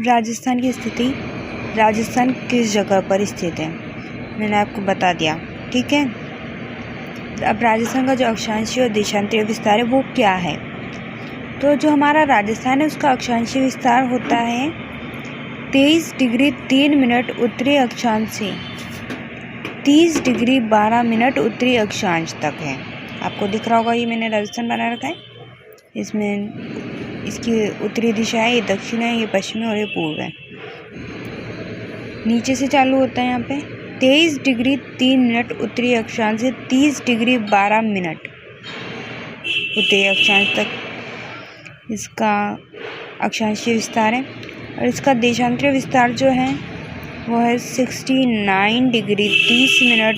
राजस्थान की स्थिति। राजस्थान किस जगह पर स्थित है, मैंने आपको बता दिया। ठीक है, अब राजस्थान का जो अक्षांशीय और देशांतरीय विस्तार है वो क्या है। तो जो हमारा राजस्थान है उसका अक्षांशीय विस्तार होता है 23 डिग्री 3 मिनट उत्तरी अक्षांश से 30 डिग्री 12 मिनट उत्तरी अक्षांश तक है। आपको दिख रहा होगा, ये मैंने राजस्थान बना रखा है। इसमें इसकी उत्तरी दिशा है, ये दक्षिण है, ये पश्चिम है और ये पूर्व है। नीचे से चालू होता है यहाँ पे 23 डिग्री 3 मिनट उत्तरी अक्षांश से 30 डिग्री 12 मिनट उत्तरी अक्षांश तक इसका अक्षांशीय विस्तार है। और इसका देशांतरीय विस्तार जो है वो है 69 डिग्री 30 मिनट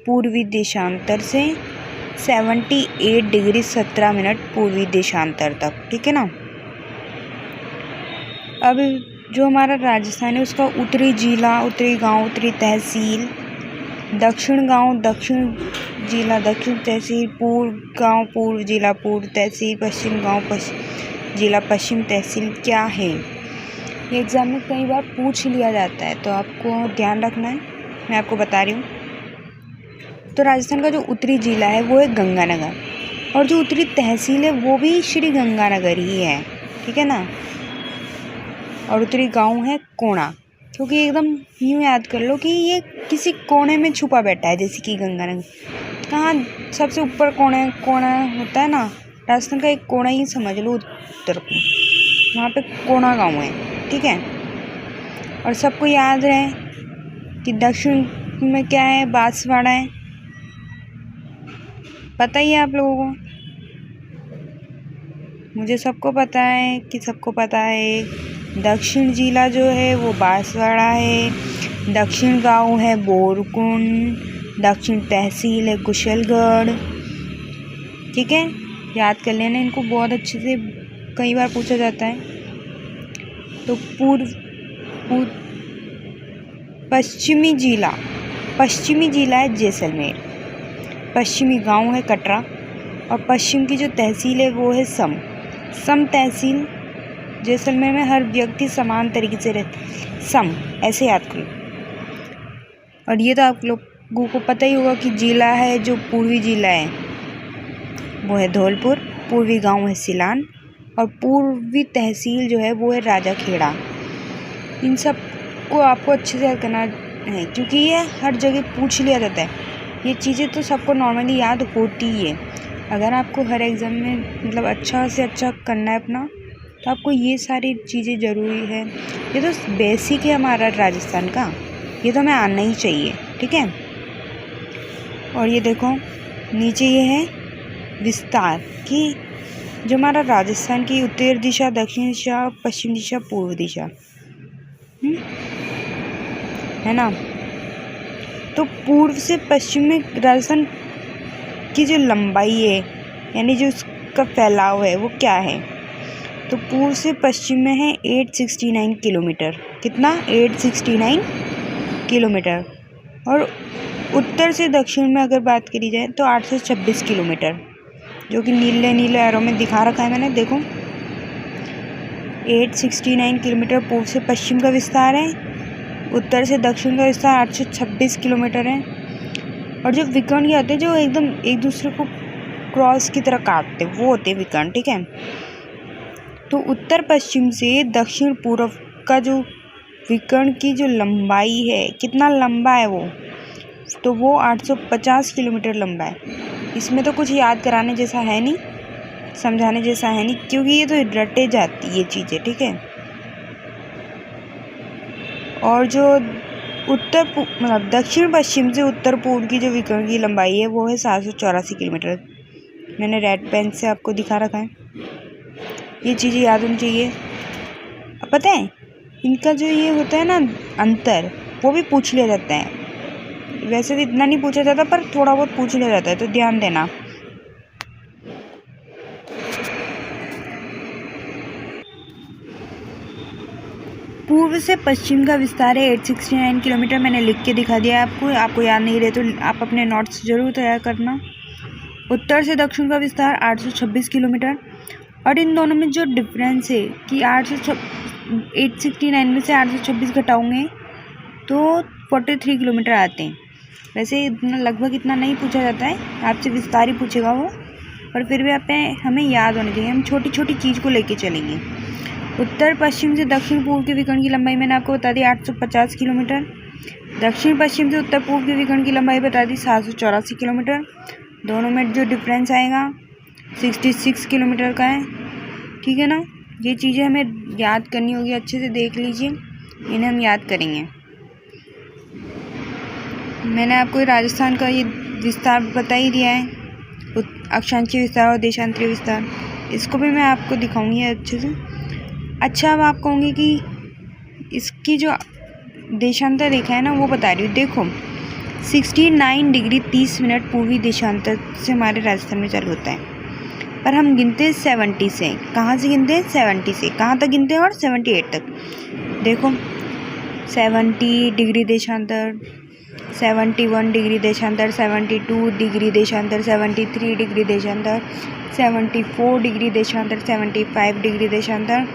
पूर्वी देशांतर से 78 डिग्री 17 मिनट पूर्वी देशांतर तक। ठीक है ना। अब जो हमारा राजस्थान है उसका उत्तरी जिला, उत्तरी गांव, उत्तरी तहसील, दक्षिण गांव, दक्षिण जिला, दक्षिण तहसील, पूर्व गांव, पूर्व जिला, पूर्व तहसील, पश्चिम गांव, जिला, पश्चिम तहसील क्या है। ये एग्ज़ाम में कई बार पूछ लिया जाता है, तो आपको ध्यान रखना है, मैं आपको बता रही हूँ। तो राजस्थान का जो उत्तरी जिला है वो है गंगानगर, और जो उत्तरी तहसील है वो भी श्री गंगानगर ही है। ठीक है ना। और उत्तरी गांव है कोणा, क्योंकि एकदम यूँ याद कर लो कि ये किसी कोने में छुपा बैठा है, जैसे कि गंगानगर कहाँ सबसे ऊपर कोना होता है ना, राजस्थान का एक कोना ही समझ लो उत्तर को, वहाँ पे कोणा गांव है। ठीक है। और सबको याद है कि दक्षिण में क्या है, बांसवाड़ा है, पता ही है आप लोगों को। मुझे सबको पता है कि सबको पता है दक्षिण जिला जो है वो बांसवाड़ा है, दक्षिण गांव है बोरकुंड, दक्षिण तहसील है कुशलगढ़। ठीक है, याद कर लेना इनको, बहुत अच्छे से कई बार पूछा जाता है। तो पश्चिमी जिला है जैसलमेर, पश्चिमी गांव है कटरा, और पश्चिम की जो तहसील है वो है सम तहसील। जैसलमेर में हर व्यक्ति समान तरीके से रहते, सम ऐसे याद करो। और ये तो आप लोगों को पता ही होगा कि जिला है जो पूर्वी जिला है वो है धौलपुर, पूर्वी गांव है सिलान, और पूर्वी तहसील जो है वो है राजाखेड़ा। इन सब को आपको अच्छे से याद करना है, क्योंकि ये हर जगह पूछ लिया जाता है। ये चीज़ें तो सबको नॉर्मली याद होती ही है। अगर आपको हर एग्ज़ाम में मतलब अच्छा से अच्छा करना है अपना, तो आपको ये सारी चीज़ें ज़रूरी है। ये तो बेसिक है हमारा राजस्थान का, ये तो हमें आना ही चाहिए। ठीक है। और ये देखो नीचे ये है विस्तार कि जो हमारा राजस्थान की उत्तर दिशा, दक्षिण दिशा, पश्चिम दिशा, पूर्व दिशा है ना। तो पूर्व से पश्चिम में राजस्थान की जो लंबाई है, यानी जो उसका फैलाव है वो क्या है। तो पूर्व से पश्चिम में है 869 किलोमीटर। कितना? 869 किलोमीटर। और उत्तर से दक्षिण में अगर बात करी जाए तो 826 किलोमीटर, जो कि नीले एरो में दिखा रखा है मैंने, देखो 869 किलोमीटर पूर्व से पश्चिम का विस्तार है, उत्तर से दक्षिण का विस्तार 826 किलोमीटर है। और जो विकर्ण के होते हैं जो एकदम एक दूसरे को क्रॉस की तरह काटते, वो होते हैं विकर्ण। ठीक है। तो उत्तर पश्चिम से दक्षिण पूर्व का जो विकर्ण की जो लंबाई है, कितना लंबा है वो, तो वो 850 किलोमीटर लंबा है। इसमें तो कुछ याद कराने जैसा है नहीं, समझाने जैसा है नहीं, क्योंकि ये तो रटे जाती ये चीज़ें। ठीक है। और जो मतलब दक्षिण पश्चिम से उत्तर पूर्व की जो विकर्ण की लंबाई है वो है 784 किलोमीटर। मैंने रेड पेन से आपको दिखा रखा है, ये चीज़ें याद होनी चाहिए। पता है इनका जो ये होता है ना अंतर, वो भी पूछ लिया जाता है। वैसे तो इतना नहीं पूछा जाता, पर थोड़ा बहुत पूछ लिया जाता है, तो ध्यान देना। पूर्व से पश्चिम का विस्तार है 869 किलोमीटर। मैंने लिख के दिखा दिया है आपको याद नहीं रहे तो आप अपने नोट्स जरूर तैयार करना। उत्तर से दक्षिण का विस्तार 826 किलोमीटर। और इन दोनों में जो डिफरेंस है कि 869 में से 826 घटाओगे तो 43 किलोमीटर आते हैं। वैसे इतना लगभग इतना नहीं पूछा जाता है, आपसे विस्तार ही पूछेगा वो, पर फिर भी हमें याद होनी चाहिए। हम छोटी छोटी चीज़ को लेके चलेंगे। उत्तर पश्चिम से दक्षिण पूर्व के विकर्ण की लंबाई मैंने आपको बता दी 850 किलोमीटर। दक्षिण पश्चिम से उत्तर पूर्व के विकर्ण की लंबाई बता दी 784 किलोमीटर। दोनों में जो डिफरेंस आएगा 66 किलोमीटर का है। ठीक है ना, ये चीज़ें हमें याद करनी होगी, अच्छे से देख लीजिए, इन्हें हम याद करेंगे। मैंने आपको राजस्थान का ये विस्तार बता ही दिया है, अक्षांशीय विस्तार और देशांतरीय विस्तार, इसको भी मैं आपको दिखाऊंगी अच्छे से। अच्छा, अब आप कहोगे कि इसकी जो देशांतर रेखा है ना वो बता रही हूँ। देखो 69 डिग्री 30 मिनट पूर्वी देशांतर से हमारे राजस्थान में चालू होता है, पर हम गिनते हैं 70 से। कहाँ से गिनते हैं? 70 से। कहाँ तक गिनते हैं? और 78 तक। देखो 70 डिग्री देशांतर, 71 डिग्री देशांतर, 72 डिग्री देशांतर, 73 डिग्री देशांतर, 74 डिग्री देशांतर, 75 डिग्री देशांतर,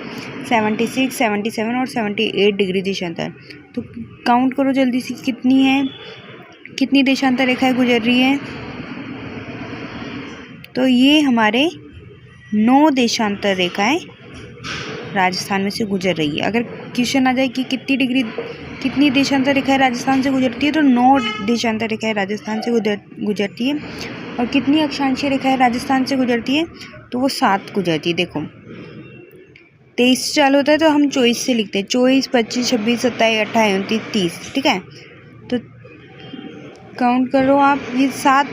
76, 77 और 78 डिग्री देशांतर। तो काउंट करो जल्दी से, कितनी है, कितनी देशांतर रेखाएं गुजर रही है? तो ये हमारे 9 देशांतर रेखाएं राजस्थान में से गुजर रही है। अगर क्वेश्चन आ जाए कि कितनी देशांतर रेखाएं राजस्थान से गुजरती है, तो 9 देशांतर रेखाएं राजस्थान से गुजरती है। और कितनी अक्षांशीय रेखाएं राजस्थान से गुजरती है, तो वो 7 गुजरती है। देखो 23 से चालू होता है तो हम 24 से लिखते हैं, 24, 25, 26, 27, 28, 29, 30। ठीक है, तो काउंट करो आप, ये 7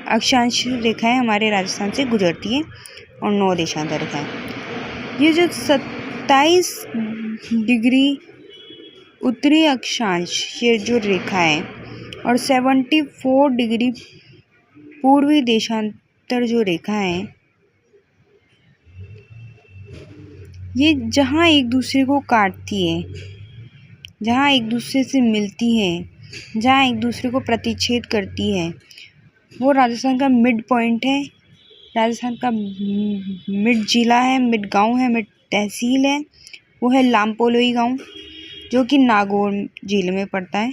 अक्षांशीय रेखाएं हमारे राजस्थान से गुजरती है और 9 देशांतर रेखाएं। ये जो 27 डिग्री उत्तरी अक्षांश ये जो रेखा है और 74 डिग्री पूर्वी देशांतर जो रेखा है, ये जहाँ एक दूसरे को काटती है, जहाँ एक दूसरे से मिलती है, जहाँ एक दूसरे को प्रतिच्छेद करती है, वो राजस्थान का मिड पॉइंट है, राजस्थान का मिड जिला है, मिड गांव है, मिड तहसील है। वो है लामपोलोई गांव, जो कि नागौर जिले में पड़ता है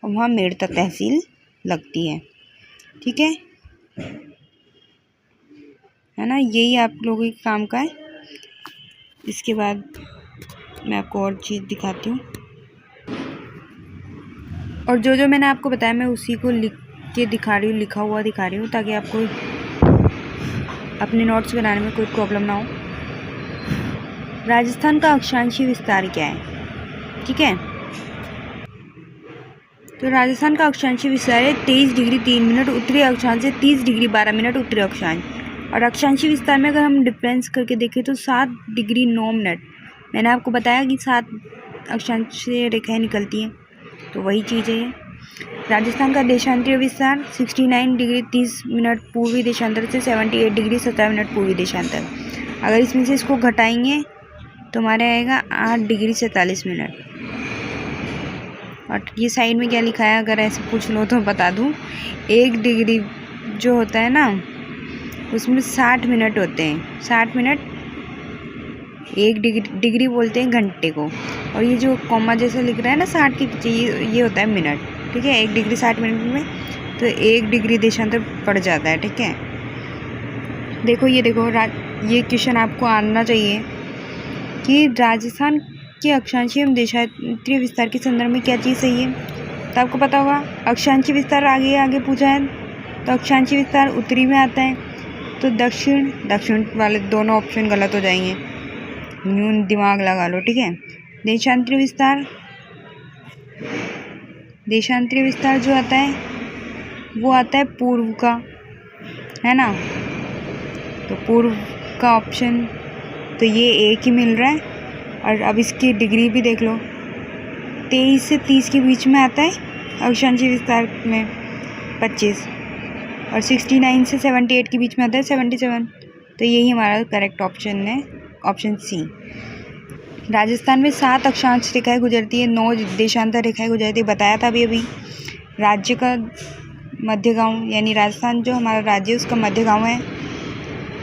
और वहाँ मेड़ता तहसील लगती है। ठीक है ना, यही आप लोगों के काम का है। इसके बाद मैं आपको और चीज़ दिखाती हूँ, और जो मैंने आपको बताया मैं उसी को लिख के दिखा रही हूँ, लिखा हुआ दिखा रही हूँ, ताकि आपको अपने नोट्स बनाने में कोई प्रॉब्लम ना हो। राजस्थान का अक्षांशीय विस्तार क्या है? ठीक है, तो राजस्थान का अक्षांशीय विस्तार है 23 डिग्री 3 मिनट उत्तरी अक्षांश से 30 डिग्री 12 मिनट उत्तरी अक्षांश। और अक्षांशीय विस्तार में अगर हम डिफरेंस करके देखें तो 7 डिग्री 9 मिनट। मैंने आपको बताया कि 7 अक्षांशीय रेखाएं निकलती हैं, तो वही चीज़ है ये। राजस्थान का देशांतरीय विस्तार 69 डिग्री 30 मिनट पूर्वी देशांतर से 78 डिग्री 17 मिनट पूर्वी देशांतर। अगर इसमें से इसको घटाएंगे तो हमारे आएगा 8 डिग्री 47 मिनट। और ये साइड में क्या लिखा है, अगर ऐसे पूछ लो तो बता दूँ, 1 डिग्री जो होता है ना उसमें 60 मिनट होते हैं। 60 मिनट 1 डिग्री बोलते हैं घंटे को, और ये जो कॉमा जैसा लिख रहा है ना 60 के पीछे, ये होता है मिनट। ठीक है, 1 डिग्री 60 मिनट में तो 1 डिग्री देशांतर पड़ जाता है। ठीक है, देखो ये देखो, ये क्वेश्चन आपको आना चाहिए कि राजस्थान के अक्षांशीय एवं देशांतरीय विस्तार के संदर्भ में क्या चीज़ सही है। तो आपको पता होगा अक्षांशीय विस्तार आगे पूछा है, तो अक्षांशीय विस्तार उत्तरी में आता है, तो दक्षिण वाले दोनों ऑप्शन गलत हो जाएंगे, न्यून दिमाग लगा लो। ठीक है, देशांतरीय विस्तार जो आता है वो आता है पूर्व का, है ना, तो पूर्व का ऑप्शन तो ये एक ही मिल रहा है। और अब इसकी डिग्री भी देख लो, 23 से 30 के बीच में आता है अक्षांशीय विस्तार में 25, और 69 से 78 के बीच में आता है 77। तो यही हमारा करेक्ट ऑप्शन है, ऑप्शन सी। राजस्थान में 7 अक्षांश रेखाएं गुजरती है, 9 देशांतर रेखाएं गुजरती है, बताया था अभी। राज्य का मध्य गांव, यानी राजस्थान जो हमारा राज्य है उसका मध्य गांव है,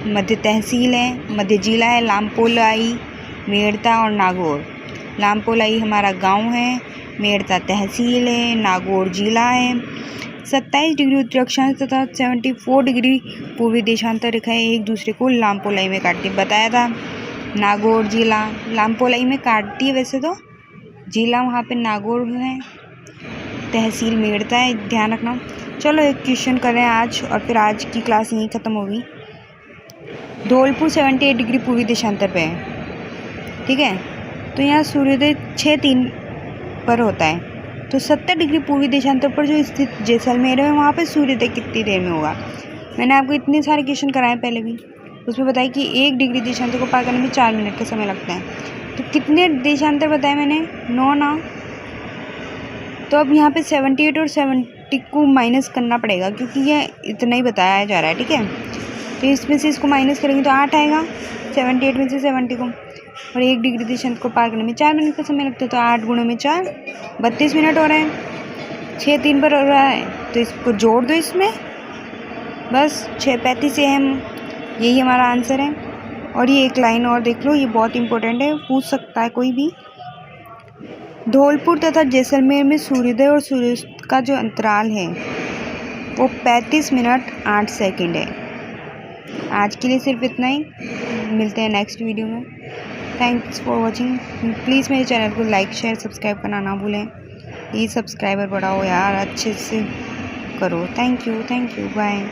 मध्य तहसील है, मध्य जिला है लामपोलाई, मेड़ता और नागौर। लामपोलाई हमारा गांव है, मेड़ता तहसील है, नागौर जिला है। 27 डिग्री उत्तरी अक्षांश तथा 74 डिग्री पूर्वी देशांतर रेखाएं एक दूसरे को लामपोलाई में काटती, बताया था। नागौर जिला लामपोलाई में काटती है, वैसे तो जिला वहाँ पे नागौर है, तहसील मेड़ता है, ध्यान रखना। चलो एक क्वेश्चन करें आज, और फिर आज की क्लास यहीं ख़त्म होगी। धौलपुर 78 डिग्री पूर्वी देशांतर पे है, ठीक है। तो यहाँ सूर्योदय 6:03 पर होता है। तो 70 डिग्री पूर्वी देशांतर पर जो स्थित जैसलमेर है, वहाँ पे सूर्योदय कितनी देर में होगा। मैंने आपको इतने सारे क्वेश्चन कराए पहले भी, उसमें बताया कि 1 डिग्री देशांतर को पार करने में 4 मिनट का समय लगता है। तो कितने देशांतर बताए मैंने, 9 ना। तो अब यहाँ पे 78 और 70 को माइनस करना पड़ेगा, क्योंकि ये इतना ही बताया जा रहा है, ठीक है। तो इसमें से इसको माइनस करेंगे तो 8 आएगा, 78 में से 70 को। और 1 डिग्री देशांतर को पार करने में 4 मिनट का समय लगता है। तो 8 गुणा में 4, 32 मिनट हो रहे हैं। 6:03 पर हो रहा है, तो इसको जोड़ दो इसमें, बस 6:35 AM, यही हमारा आंसर है। और ये एक लाइन और देख लो, ये बहुत इंपॉर्टेंट है, पूछ सकता है कोई भी। धौलपुर तथा जैसलमेर में सूर्योदय और सूर्यास्त का जो अंतराल है वो 35 मिनट 8 सेकंड है। आज के लिए सिर्फ इतना ही, मिलते हैं नेक्स्ट वीडियो में। Thanks for watching. प्लीज़ मेरे चैनल को लाइक शेयर सब्सक्राइब करना ना भूलें। प्लीज़ सब्सक्राइबर बढ़ाओ यार, अच्छे से करो। Thank you, bye.